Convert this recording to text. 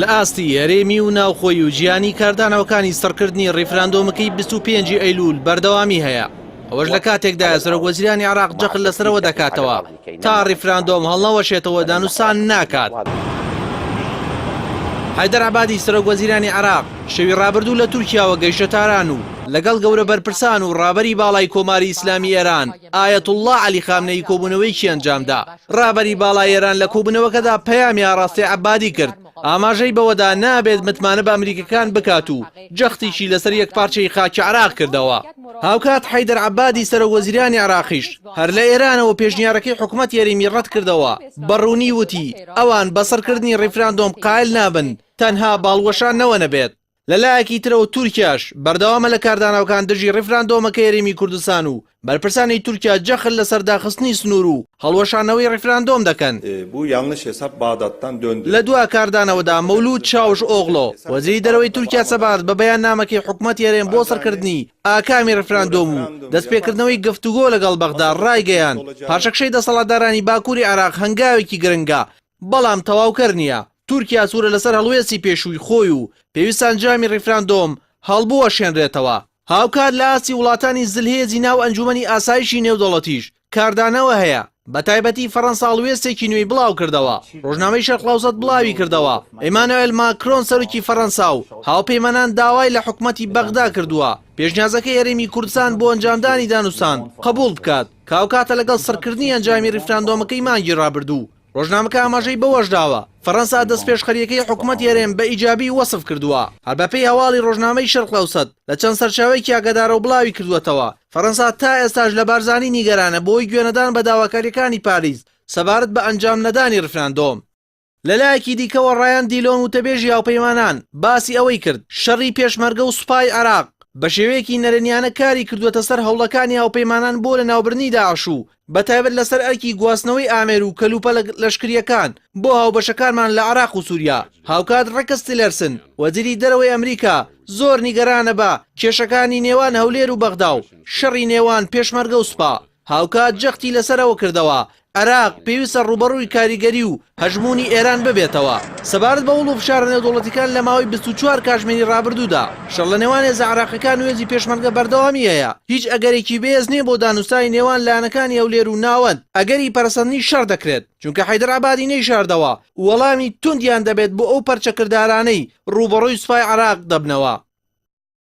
لە ئاستی هەرێمی و ناوخۆی و گیانی کاردانەوەکانی سەرکردنی ڕیفراندۆمەکەی 25 ئەیلول بەردەوامی هەیە. ئەوەش لە کاتێکدا سەرۆکوەزیرانی عێراق جەخت لەسەرەوە دەکاتەوە تا ڕیفراندۆم هەڵنەوەشێتەوە دانووسان ناکات. حەیدەر عەبادی سەرۆکوەزیرانی عێراق شەوی ڕابردوو لە تورکیاوە گەیشتە تاران و لەگەڵ گەورە بەرپرسان و ڕابەری باڵای کۆماری ئیسلامی ئێران ئایەتوڵڵا عەلی خامنەیی کۆبوونەوەیکی ئەنجامدا. ڕابەری باڵای ئێران لە کۆبوونەوەکەدا پەیامی ئاڕاستی عەبادی کرد ئاماژەی بەوەدا نابێت متمانە بە ئەمریکەکان بکات و جەختیشی لەسەر یەک پارچەی خاکی عێراق کردەوە. هاوکات حەیدەر عەبادی سەرۆکوەزیرانی عێراقیش هەر لە ئێرانەوە پێشنیارەکەی حکوومەت یەرێمی ڕەت کردەوە. بەڕوونی وتی ئەوان بەسەرکردنی ڕیفراندۆم قایل نابن تەنها باڵوەشان نەوە نەبێت. لەلایەکی ترەوە تورکیاش بەردەوامە لە کاردانەوەکان دژی ڕیفراندۆمەکە یەرێمی کوردستان و بەرپرسانی تورکیا جەخت لە سەرداخستنی سنوور و هەڵوەشانەوەی ڕیفراندۆم دەکەن. لە دوا کاردانەوەدا مەولود چاوش ئۆغڵۆ وەزیری دەرەوەی تورکیا سەبارەت بە بەیان نامەکەی حکوومەت یەرێم بۆ سەرکردنی ئاکامی ڕیفراندۆم و دەستپێکردنەوەی گفتوگۆ لەگەڵ بەغدا ڕایگەیان پاشەکشەی دەسەڵاتدارانی باکووری عێراق هەنگاوێکی گرنگە بەڵام تەواوکەر نییە. تورکیا سوورە لەسەر هەڵوێستی پێشووی خۆی و پێویستان جامی ڕیفراندۆم هەڵبووە شێنرێتەوە. هاوکات لە ئاستی وڵاتانی زلهێزی ناو ئەنجومەنی ئاسایشی نێودەوڵەتیش کاردانەوە هەیە. بە تایبەتی فەڕەنسا هەڵوێستێکی نوێی بڵاو کردەوە. ڕۆژنامەی شەرق ئاوسەد بڵاوی کردەوە. ئێمانوئێل ماکرۆن سەرۆکی فەڕەنسا و هاوپەیمانان داوای لە حکوومەتی بەغدا کردووە پێشنیازەکەی هەرێمی کوردستان بۆ ئەنجامدانی دانووسان قبول بکات کاوکاتە لەگەڵ سەرکردنی ئەنجامی ڕیفراندۆمەکەی مانگی ڕابردوو. ڕۆژنامەکە ئاماژەی بەوەش داوە فەڕەنسا دەستپێشخەریەکەی حکوومەت یەرێم بە ئیجابی وەسف کردووە. هەر بەپێی هەواڵی ڕۆژنامەی شەرق ئاوسەد لە چەند سەرچاوەیەکی ئاگادارە و بڵاوی کردووەتەوە فەڕەنسا تا ئێستاش لە بارزانی نیگەرانە بۆی گوێنەدان بە داواکاریەکانی پاریس سەبارەت بە ئەنجام نەدانی ڕیفراندۆم. لەلایەکی دیکەوە ڕایان دیلۆن وتەبێژی هاوپەیمانان باسی ئەوەی کرد شەڕی پێشمەرگە و سوپای عێراق بە شێوەیەکی نەرێنیانە کاری کردووەتە سەر هەوڵەکانی هاوپەیمانان بۆ لە ناوبردنی داعش و بەتایبەت لەسەر ئەرکی گواستنەوەی ئامێر و کەلوپە لەشکریەکان بۆ هاوبەشەکانمان لە عێراق و سووریا. هاوکات ڕێکس تیلەرسن وەزیری دەرەوەی ئەمریکا زۆر نیگەرانە بە کێشەکانی نێوان هەولێر و بەغدا و شەڕی نێوان پێشمەرگە و سوپا. هاوکات جەختی لەسەرەوە کردەوە عێراق پێویستە ڕوبەڕووی کاریگەری و هەژمونی ئێران ببێتەوە. سەبارەت بە وڵ و فشارە نێودەوڵەتیەکان لە ماوەی 24 کاتژمێری ڕابردوودا شەڕ لە نێوان هێزە عێراقیەکان و هێزی پێشمەرگە بەردەوامی هەیە. هیچ ئەگەرێکی بێز نییە بۆ دانووسانی نێوان لایەنەکانی هەولێر و ناوەند ئەگەری پەرسەندنی شەڕ دەکرێت چونکە حەیدەر عەبادی نەیشاردەوە وەڵامی توندیان دەبێت بۆ ئەو پەرچەکردارانەی ڕوبەڕووی سوپای عێراق دەبنەوە.